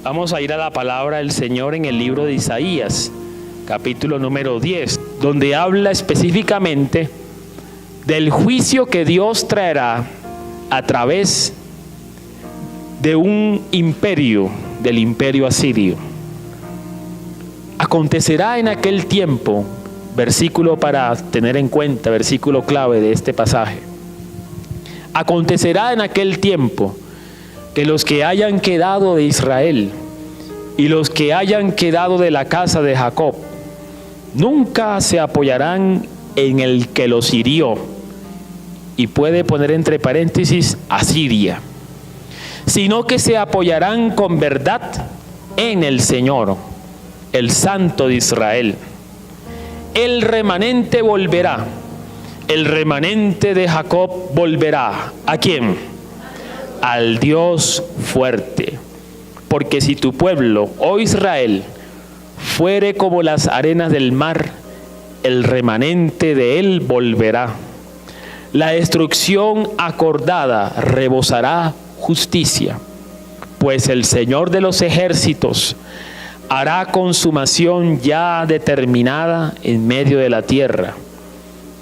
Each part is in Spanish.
Vamos a ir a la palabra del Señor en el libro de Isaías, capítulo número 10, donde habla específicamente del juicio que Dios traerá a través de un imperio, del imperio asirio. Acontecerá en aquel tiempo, versículo para tener en cuenta, versículo clave de este pasaje. Acontecerá en aquel tiempo que los que hayan quedado de Israel y los que hayan quedado de la casa de Jacob nunca se apoyarán en el que los hirió, y puede poner entre paréntesis Asiria, sino que se apoyarán con verdad en el Señor, el Santo de Israel. El remanente volverá, el remanente de Jacob volverá. ¿A quién? Al Dios fuerte. Porque si tu pueblo, oh Israel, fuere como las arenas del mar, el remanente de él volverá. La destrucción acordada rebosará justicia, pues el Señor de los ejércitos hará consumación ya determinada en medio de la tierra.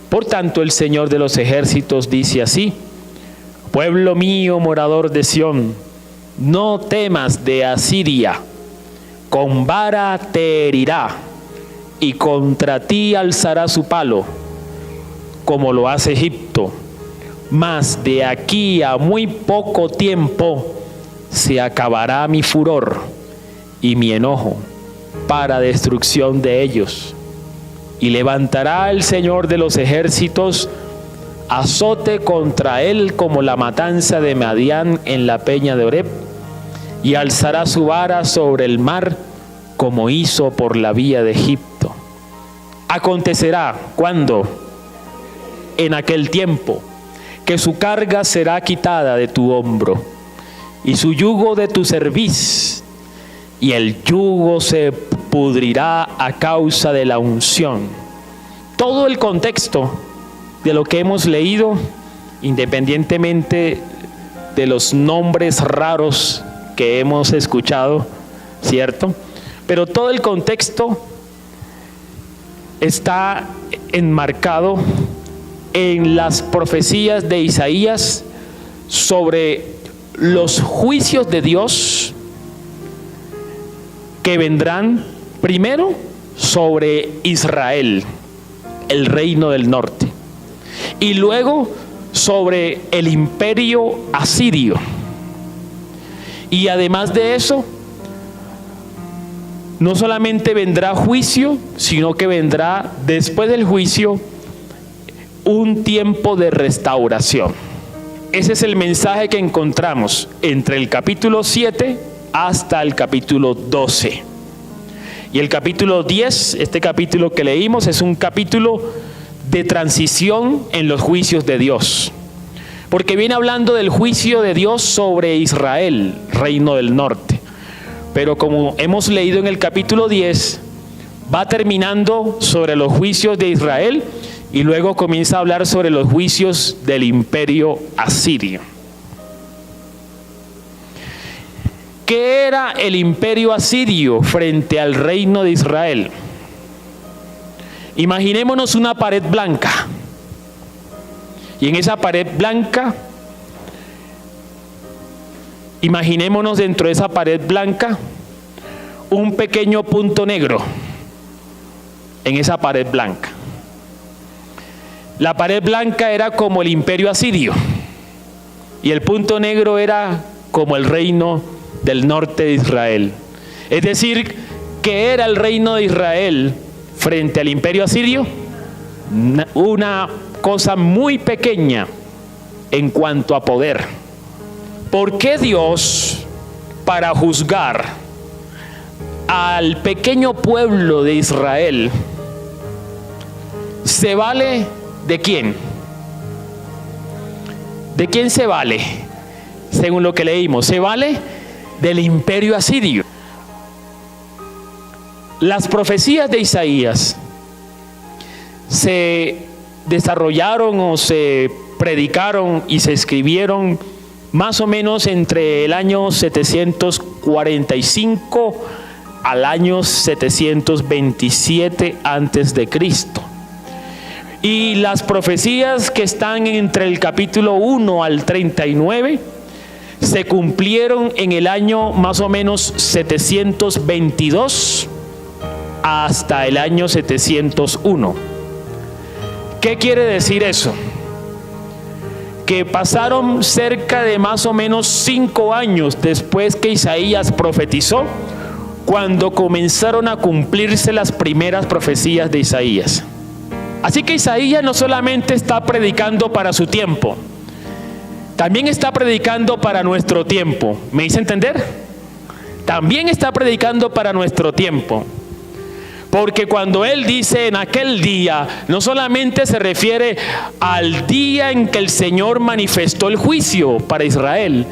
Por tanto, el Señor de los ejércitos dice así: pueblo mío, morador de Sión, no temas de Asiria, con vara te herirá, y contra ti alzará su palo, como lo hace Egipto. Mas de aquí a muy poco tiempo se acabará mi furor y mi enojo para destrucción de ellos. Y levantará el Señor de los ejércitos azote contra él como la matanza de Madián en la peña de Oreb, y alzará su vara sobre el mar como hizo por la vía de Egipto. Acontecerá, ¿cuándo? En aquel tiempo, que su carga será quitada de tu hombro y su yugo de tu cerviz, y el yugo se pudrirá a causa de la unción. Todo el contexto de lo que hemos leído, independientemente de los nombres raros que hemos escuchado, ¿cierto? Pero todo el contexto está enmarcado en las profecías de Isaías sobre los juicios de Dios que vendrán primero sobre Israel, el reino del norte, y luego sobre el imperio asirio. Y además de eso, no solamente vendrá juicio, sino que vendrá después del juicio un tiempo de restauración. Ese es el mensaje que encontramos entre el capítulo 7 hasta el capítulo 12. Y el capítulo 10, este capítulo que leímos, es un capítulo de transición en los juicios de Dios, porque viene hablando del juicio de Dios sobre Israel, reino del norte. Pero como hemos leído en el capítulo 10, va terminando sobre los juicios de Israel y luego comienza a hablar sobre los juicios del imperio asirio. ¿Qué era el imperio asirio frente al reino de Israel? Imaginémonos una pared blanca, y en esa pared blanca, imaginémonos dentro de esa pared blanca un pequeño punto negro en esa pared blanca. La pared blanca era como el imperio asirio y el punto negro era como el reino del norte de Israel. Es decir, ¿qué era el reino de Israel frente al imperio asirio? Una cosa muy pequeña en cuanto a poder. ¿Por qué Dios, para juzgar al pequeño pueblo de Israel, se vale de quién? ¿De quién se vale? Según lo que leímos, se vale del imperio asirio. Las profecías de Isaías se desarrollaron o se predicaron y se escribieron más o menos entre el año 700 745 al año 727 antes de Cristo. Y las profecías que están entre el capítulo 1 al 39 se cumplieron en el año más o menos 722 hasta el año 701. ¿Qué quiere decir eso? Que pasaron cerca de más o menos 5 años después que Isaías profetizó, cuando comenzaron a cumplirse las primeras profecías de Isaías. Así que Isaías no solamente está predicando para su tiempo, también está predicando para nuestro tiempo. ¿Me hice entender? También está predicando para nuestro tiempo. Porque cuando él dice en aquel día, no solamente se refiere al día en que el Señor manifestó el juicio para Israel,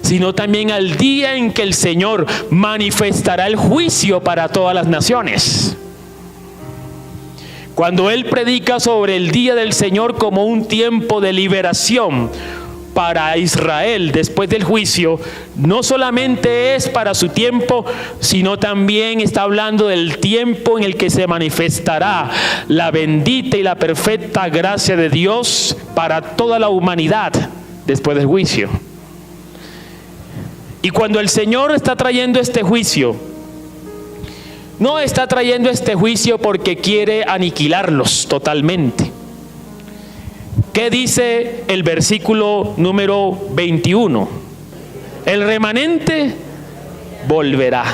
sino también al día en que el Señor manifestará el juicio para todas las naciones. Cuando él predica sobre el día del Señor como un tiempo de liberación para Israel después del juicio, no solamente es para su tiempo, sino también está hablando del tiempo en el que se manifestará la bendita y la perfecta gracia de Dios para toda la humanidad después del juicio. Y cuando el Señor está trayendo este juicio, no está trayendo este juicio porque quiere aniquilarlos totalmente. ¿Qué dice el versículo número 21? El remanente volverá.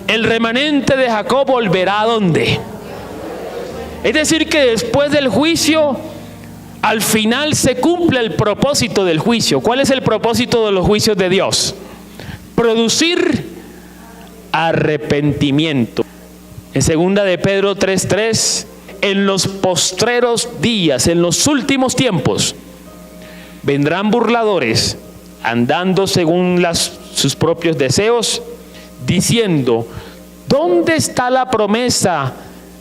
El remanente de Jacob volverá ¿a dónde? Es decir, que después del juicio, al final se cumple el propósito del juicio. ¿Cuál es el propósito de los juicios de Dios? Producir arrepentimiento. En 2 de Pedro 3:3, en los postreros días, en los últimos tiempos, vendrán burladores, andando según sus propios deseos, diciendo: ¿dónde está la promesa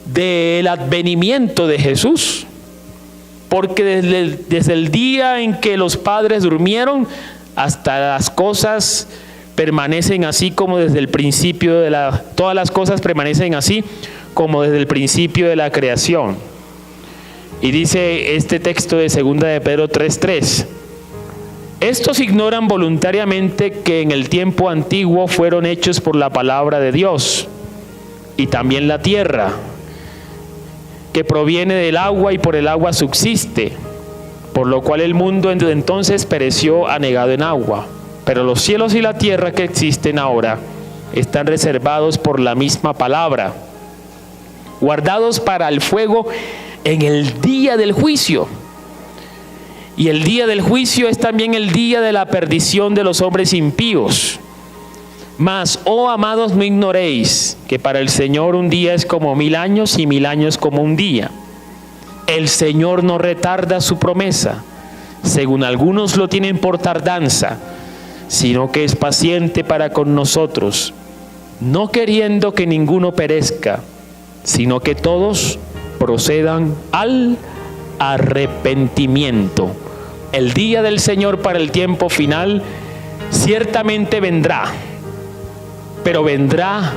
del advenimiento de Jesús? Porque desde el día en que los padres durmieron, hasta las cosas permanecen así como desde el principio todas las cosas permanecen así como desde el principio de la creación. Y dice este texto de 2 de Pedro 3:3: estos ignoran voluntariamente que en el tiempo antiguo fueron hechos por la palabra de Dios, y también la tierra, que proviene del agua y por el agua subsiste, por lo cual el mundo entonces pereció anegado en agua. Pero los cielos y la tierra que existen ahora están reservados por la misma palabra, guardados para el fuego en el día del juicio. Y el día del juicio es también el día de la perdición de los hombres impíos. Mas, oh amados, no ignoréis que para el Señor un día es como 1000 años y 1000 años como un día. El Señor no retarda su promesa, según algunos lo tienen por tardanza, sino que es paciente para con nosotros, no queriendo que ninguno perezca, sino que todos procedan al arrepentimiento. El día del Señor para el tiempo final ciertamente vendrá, pero vendrá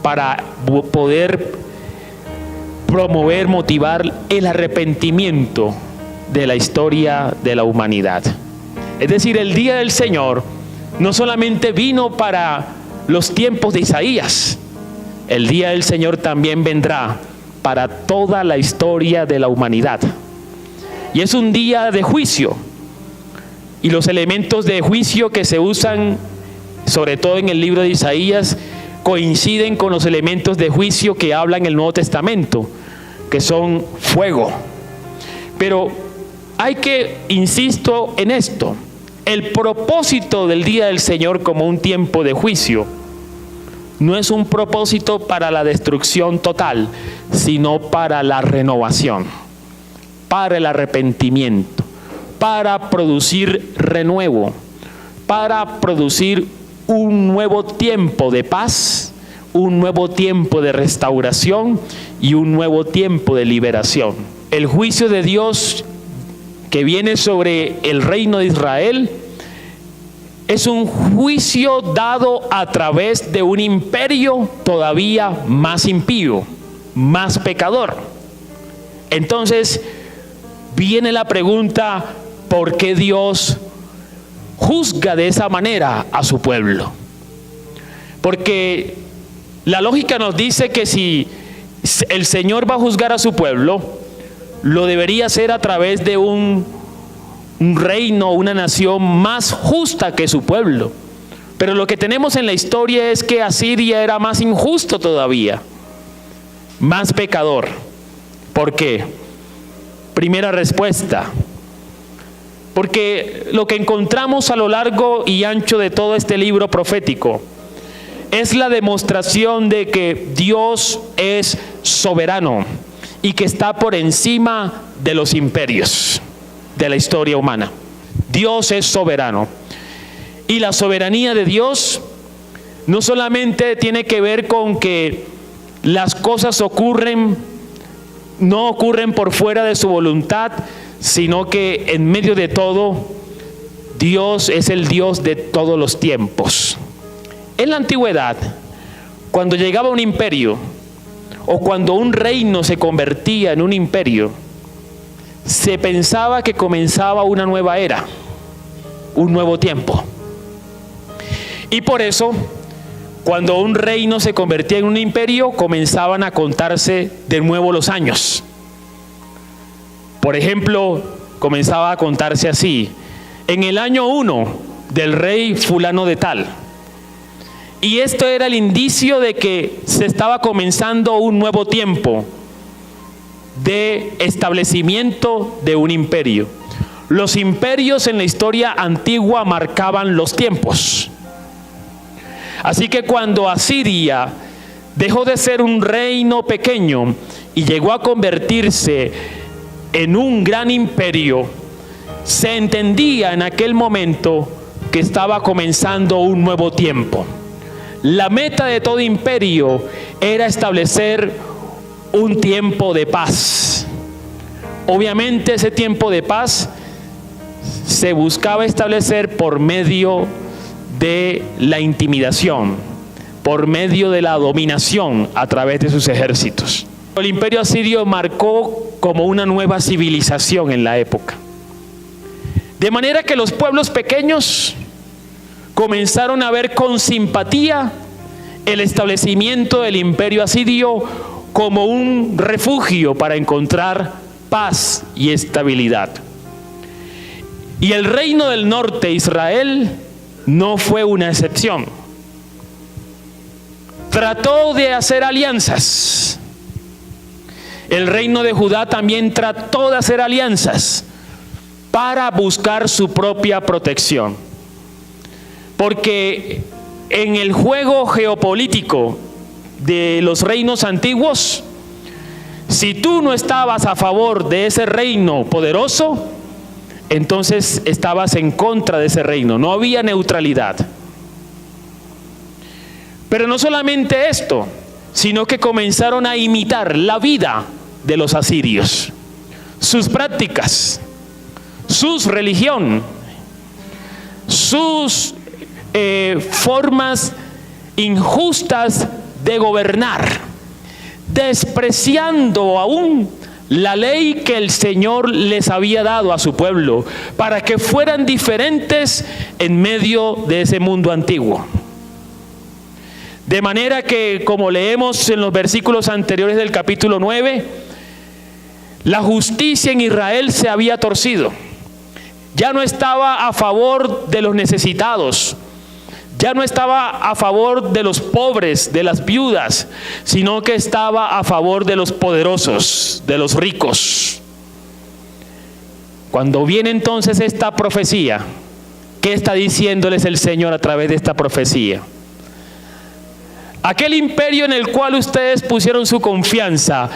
para poder promover, motivar el arrepentimiento de la historia de la humanidad. Es decir, el día del Señor no solamente vino para los tiempos de Isaías, el día del Señor también vendrá para toda la historia de la humanidad. Y es un día de juicio, y los elementos de juicio que se usan, sobre todo en el libro de Isaías, coinciden con los elementos de juicio que habla en el Nuevo Testamento, que son fuego. Pero hay que, insisto en esto, el propósito del día del Señor como un tiempo de juicio no es un propósito para la destrucción total, sino para la renovación, para el arrepentimiento, para producir renuevo, para producir un nuevo tiempo de paz, un nuevo tiempo de restauración y un nuevo tiempo de liberación. El juicio de Dios que viene sobre el reino de Israel es un juicio dado a través de un imperio todavía más impío, más pecador. Entonces viene la pregunta, ¿por qué Dios juzga de esa manera a su pueblo? Porque la lógica nos dice que si el Señor va a juzgar a su pueblo, lo debería hacer a través de un reino, una nación más justa que su pueblo. Pero lo que tenemos en la historia es que Asiria era más injusto todavía, más pecador. ¿Por qué? Primera respuesta, porque lo que encontramos a lo largo y ancho de todo este libro profético es la demostración de que Dios es soberano y que está por encima de los imperios de la historia humana. Dios es soberano. Y la soberanía de Dios no solamente tiene que ver con que las cosas no ocurren por fuera de su voluntad, sino que en medio de todo, Dios es el Dios de todos los tiempos. En la antigüedad, cuando llegaba un imperio, o cuando un reino se convertía en un imperio, se pensaba que comenzaba una nueva era, un nuevo tiempo. Y por eso, cuando un reino se convertía en un imperio, comenzaban a contarse de nuevo los años. Por ejemplo, comenzaba a contarse así: en el año 1 del rey fulano de tal. Y esto era el indicio de que se estaba comenzando un nuevo tiempo de establecimiento de un imperio. Los imperios en la historia antigua marcaban los tiempos. Así que cuando Asiria dejó de ser un reino pequeño y llegó a convertirse en un gran imperio, se entendía en aquel momento que estaba comenzando un nuevo tiempo. La meta de todo imperio era establecer un tiempo de paz. Obviamente ese tiempo de paz se buscaba establecer por medio de la intimidación, por medio de la dominación a través de sus ejércitos. El imperio asirio marcó como una nueva civilización en la época. De manera que los pueblos pequeños comenzaron a ver con simpatía el establecimiento del imperio asirio como un refugio para encontrar paz y estabilidad. Y el reino del norte, Israel, no fue una excepción. Trató de hacer alianzas. El reino de Judá también trató de hacer alianzas para buscar su propia protección. Porque en el juego geopolítico de los reinos antiguos, si tú no estabas a favor de ese reino poderoso, entonces estabas en contra de ese reino. No había neutralidad. Pero no solamente esto, sino que comenzaron a imitar la vida de los asirios, sus prácticas, su religión, sus formas injustas de gobernar, despreciando aún la ley que el Señor les había dado a su pueblo para que fueran diferentes en medio de ese mundo antiguo. De manera que, como leemos en los versículos anteriores del capítulo 9, la justicia en Israel se había torcido. Ya no estaba a favor de los necesitados, ya no estaba a favor de los pobres, de las viudas, sino que estaba a favor de los poderosos, de los ricos. Cuando viene entonces esta profecía, ¿qué está diciéndoles el Señor a través de esta profecía? Aquel imperio en el cual ustedes pusieron su confianza,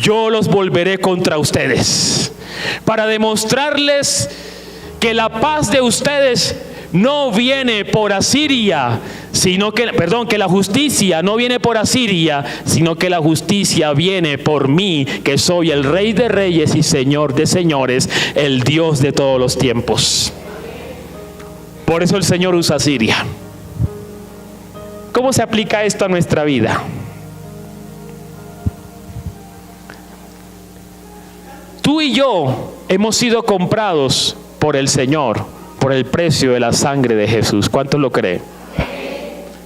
yo los volveré contra ustedes, para demostrarles que la paz de ustedes no viene por Asiria, sino que, que la justicia no viene por Asiria, sino que la justicia viene por mí, que soy el Rey de Reyes y Señor de Señores, el Dios de todos los tiempos. Por eso el Señor usa a Siria. ¿Cómo se aplica esto a nuestra vida? Tú y yo hemos sido comprados por el Señor, por el precio de la sangre de Jesús. ¿Cuántos lo creen?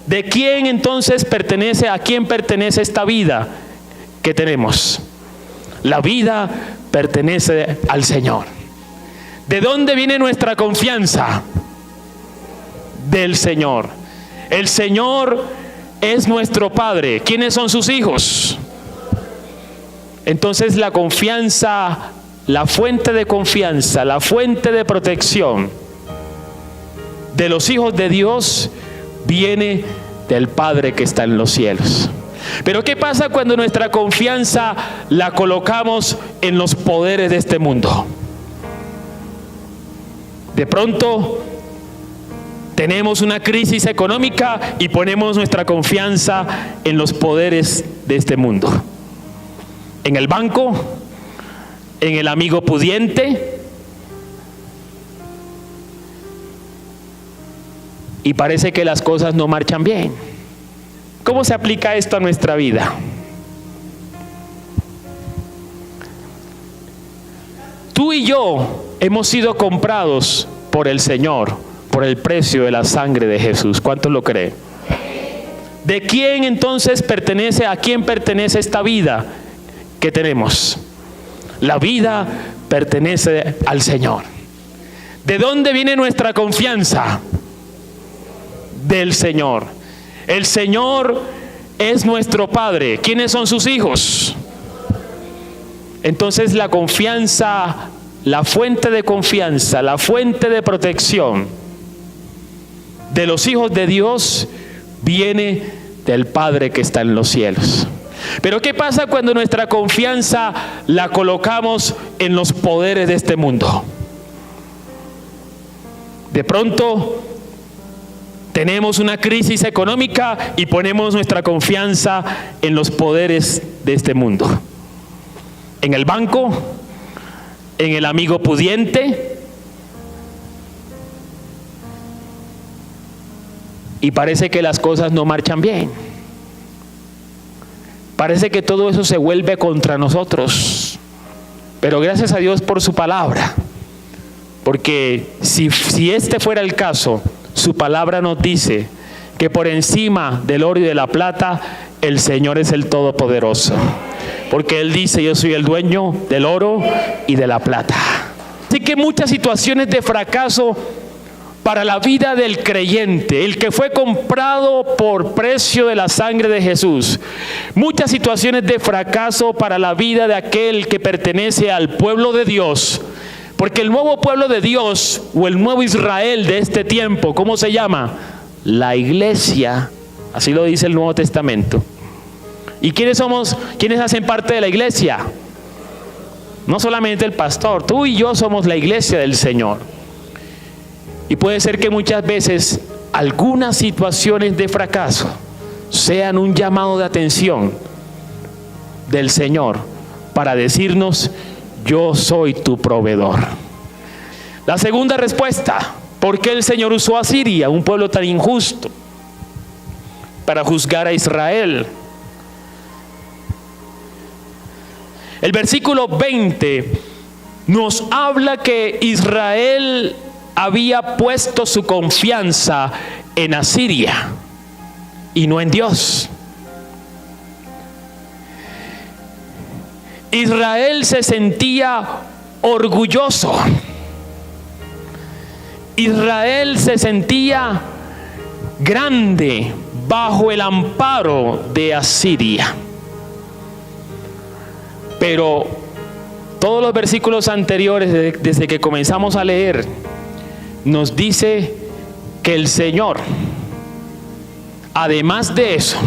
¿De quién entonces pertenece, a quién pertenece esta vida que tenemos? La vida pertenece al Señor. ¿De dónde viene nuestra confianza? Del Señor. El Señor es nuestro Padre. ¿Quiénes son sus hijos? Entonces la confianza, la fuente de confianza, la fuente de protección de los hijos de Dios viene del Padre que está en los cielos. Pero ¿qué pasa cuando nuestra confianza la colocamos en los poderes de este mundo? De pronto tenemos una crisis económica y ponemos nuestra confianza en los poderes de este mundo. En el banco, en el amigo pudiente. Y parece que las cosas no marchan bien. ¿Cómo se aplica esto a nuestra vida? Tú y yo hemos sido comprados por el Señor, por el precio de la sangre de Jesús. ¿Cuántos lo creen? ¿De quién entonces pertenece, a quién pertenece esta vida que tenemos? La vida pertenece al Señor. ¿De dónde viene nuestra confianza? Del Señor. El Señor es nuestro Padre. ¿Quiénes son sus hijos? Entonces la confianza, la fuente de confianza, la fuente de protección de los hijos de Dios viene del Padre que está en los cielos. Pero ¿qué pasa cuando nuestra confianza la colocamos en los poderes de este mundo? De pronto tenemos una crisis económica y ponemos nuestra confianza en los poderes de este mundo. En el banco, en el amigo pudiente. Y parece que las cosas no marchan bien. Parece que todo eso se vuelve contra nosotros. Pero gracias a Dios por su palabra. Porque si este fuera el caso, su palabra nos dice que por encima del oro y de la plata, el Señor es el Todopoderoso. Porque Él dice, yo soy el dueño del oro y de la plata. Así que muchas situaciones de fracaso para la vida del creyente, el que fue comprado por precio de la sangre de Jesús. Muchas situaciones de fracaso para la vida de aquel que pertenece al pueblo de Dios. Porque el nuevo pueblo de Dios, o el nuevo Israel de este tiempo, ¿cómo se llama? La iglesia. Así lo dice el Nuevo Testamento. ¿Y quiénes somos? ¿Quiénes hacen parte de la iglesia? No solamente el pastor, tú y yo somos la iglesia del Señor. Y puede ser que muchas veces algunas situaciones de fracaso sean un llamado de atención del Señor para decirnos, yo soy tu proveedor. La segunda respuesta, ¿por qué el Señor usó a Siria, un pueblo tan injusto, para juzgar a Israel? El versículo 20 nos habla que Israel había puesto su confianza en Asiria y no en Dios. Israel se sentía orgulloso. Israel se sentía grande bajo el amparo de Asiria. Pero todos los versículos anteriores, desde que comenzamos a leer, nos dice que el Señor, además de eso,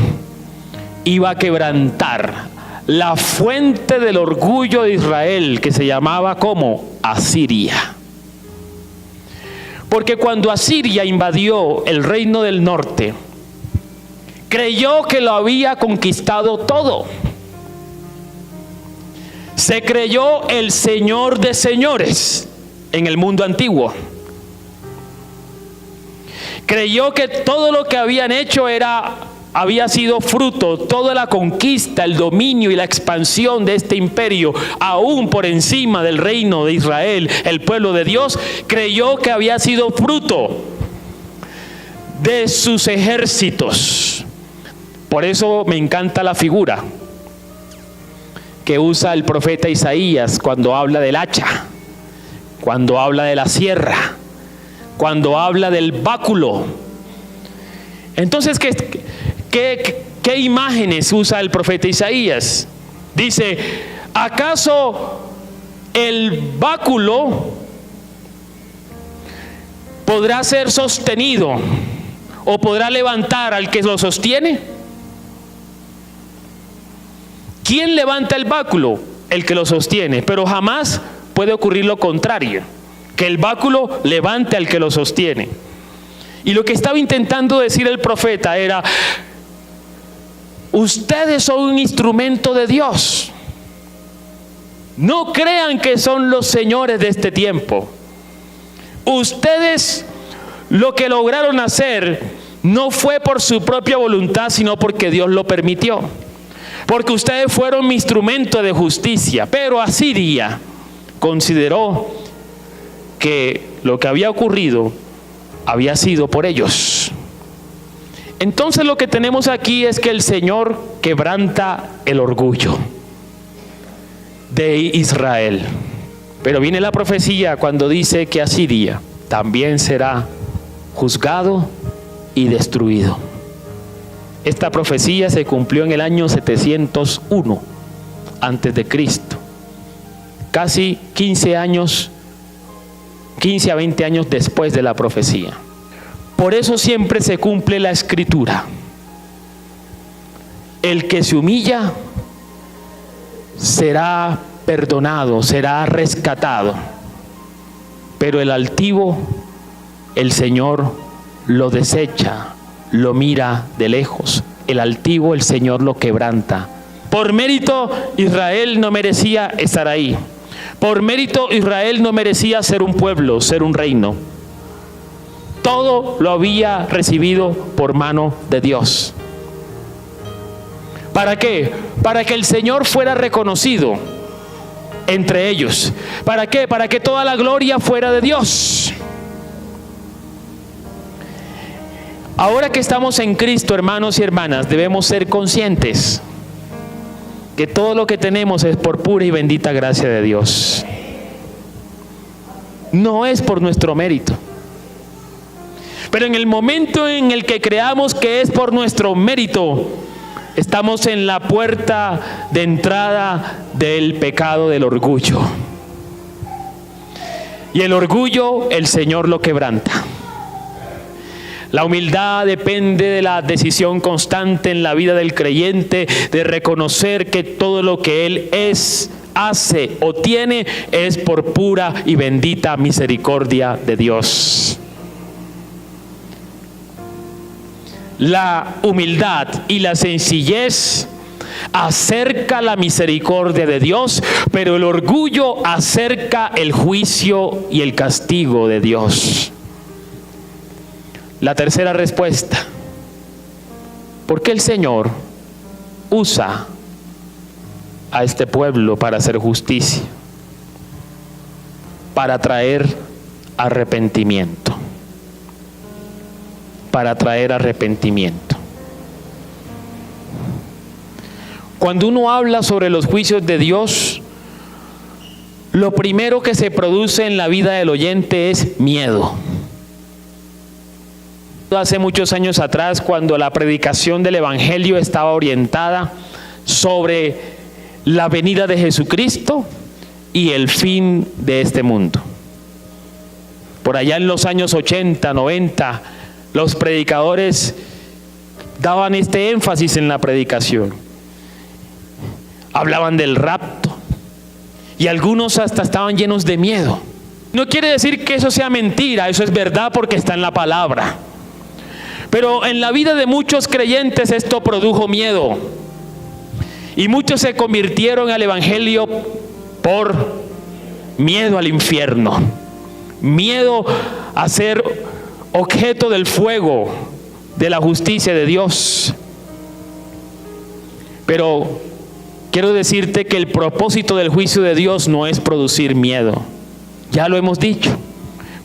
iba a quebrantar la fuente del orgullo de Israel, que se llamaba como Asiria. Porque cuando Asiria invadió el reino del norte, creyó que lo había conquistado todo. Se creyó el Señor de señores en el mundo antiguo. Creyó que todo lo que habían hecho había sido fruto, toda la conquista, el dominio y la expansión de este imperio, aún por encima del reino de Israel, el pueblo de Dios, creyó que había sido fruto de sus ejércitos. Por eso me encanta la figura que usa el profeta Isaías cuando habla del hacha, cuando habla de la sierra, cuando habla del báculo. Entonces, ¿qué imágenes usa el profeta Isaías? Dice, ¿acaso el báculo podrá ser sostenido o podrá levantar al que lo sostiene? ¿Quién levanta el báculo? El que lo sostiene, pero jamás puede ocurrir lo contrario, que el báculo levante al que lo sostiene. Y lo que estaba intentando decir el profeta era, ustedes son un instrumento de Dios. No crean que son los señores de este tiempo. Ustedes lo que lograron hacer no fue por su propia voluntad, sino porque Dios lo permitió. Porque ustedes fueron mi instrumento de justicia. Pero Asiria consideró que lo que había ocurrido había sido por ellos. Entonces lo que tenemos aquí es que el Señor quebranta el orgullo de Israel. Pero viene la profecía cuando dice que Asiria también será juzgado y destruido. Esta profecía se cumplió en el año 701 antes de Cristo. Casi 15 a 20 años después de la profecía. Por eso siempre se cumple la escritura. El que se humilla será perdonado, será rescatado. Pero el altivo, el Señor lo desecha, lo mira de lejos. El altivo, el Señor lo quebranta. Por mérito, Israel no merecía estar ahí. Por mérito, Israel no merecía ser un pueblo, ser un reino. Todo lo había recibido por mano de Dios. ¿Para qué? Para que el Señor fuera reconocido entre ellos. ¿Para qué? Para que toda la gloria fuera de Dios. Ahora que estamos en Cristo, hermanos y hermanas, debemos ser conscientes que todo lo que tenemos es por pura y bendita gracia de Dios. No es por nuestro mérito. Pero en el momento en el que creamos que es por nuestro mérito, estamos en la puerta de entrada del pecado del orgullo. Y el orgullo, el Señor lo quebranta. La humildad depende de la decisión constante en la vida del creyente de reconocer que todo lo que él es, hace o tiene es por pura y bendita misericordia de Dios. La humildad y la sencillez acerca la misericordia de Dios, pero el orgullo acerca el juicio y el castigo de Dios. La tercera respuesta: ¿por qué el Señor usa a este pueblo para hacer justicia? Para traer arrepentimiento. Para traer arrepentimiento. Cuando uno habla sobre los juicios de Dios, lo primero que se produce en la vida del oyente es miedo. Hace muchos años atrás, cuando la predicación del Evangelio estaba orientada sobre la venida de Jesucristo y el fin de este mundo. Por allá en los años 80, 90, los predicadores daban este énfasis en la predicación. Hablaban del rapto y algunos hasta estaban llenos de miedo. No quiere decir que eso sea mentira, eso es verdad porque está en la palabra. Pero en la vida de muchos creyentes esto produjo miedo. Y muchos se convirtieron al Evangelio por miedo al infierno. Miedo a ser objeto del fuego de la justicia de Dios. Pero quiero decirte que el propósito del juicio de Dios no es producir miedo. Ya lo hemos dicho.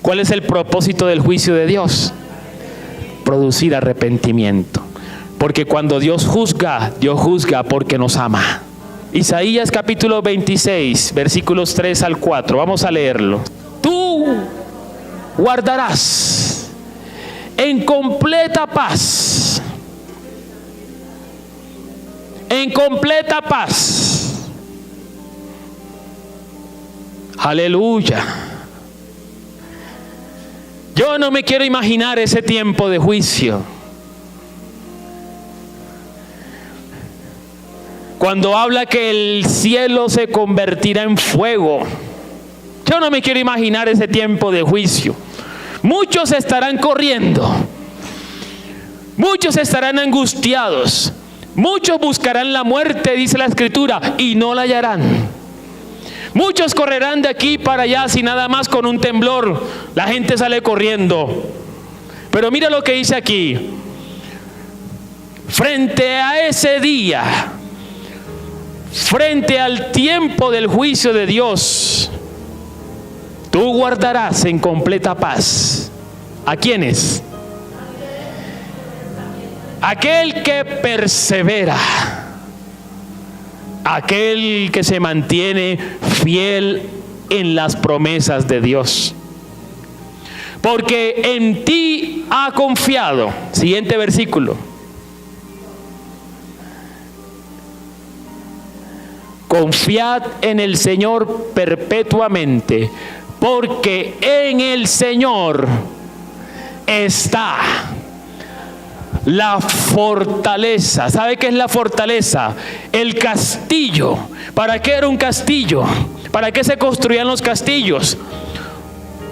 ¿Cuál es el propósito del juicio de Dios? Producir arrepentimiento. Porque cuando Dios juzga porque nos ama. Isaías capítulo 26, versículos 3 al 4. Vamos a leerlo. Tú guardarás en completa paz. En completa paz. Aleluya. Yo no me quiero imaginar ese tiempo de juicio. Cuando habla que el cielo se convertirá en fuego. Yo no me quiero imaginar ese tiempo de juicio. Muchos estarán corriendo. Muchos estarán angustiados. Muchos buscarán la muerte, dice la Escritura, y no la hallarán. Muchos correrán de aquí para allá, sin nada más con un temblor. La gente sale corriendo. Pero mira lo que dice aquí. Frente a ese día, frente al tiempo del juicio de Dios, tú guardarás en completa paz. ¿A quiénes? Aquel que persevera, aquel que se mantiene fiel en las promesas de Dios. Porque en ti ha confiado. Siguiente versículo. Confiad en el Señor perpetuamente, porque en el Señor está la fortaleza. ¿Sabe qué es la fortaleza? El castillo. ¿Para qué era un castillo? ¿Para qué se construían los castillos?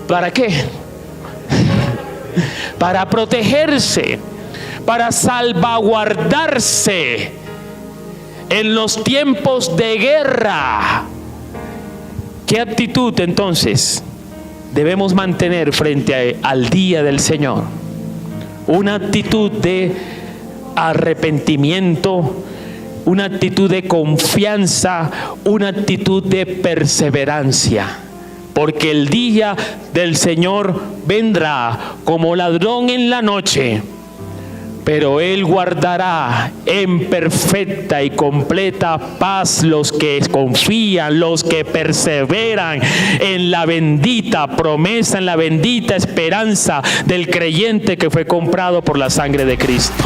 ¿Para qué? Para protegerse, para salvaguardarse en los tiempos de guerra. ¿Qué actitud entonces debemos mantener frente al día del Señor? Una actitud de arrepentimiento, una actitud de confianza, una actitud de perseverancia. Porque el día del Señor vendrá como ladrón en la noche, pero Él guardará en perfecta y completa paz los que confían, los que perseveran en la bendita promesa, en la bendita esperanza del creyente que fue comprado por la sangre de Cristo.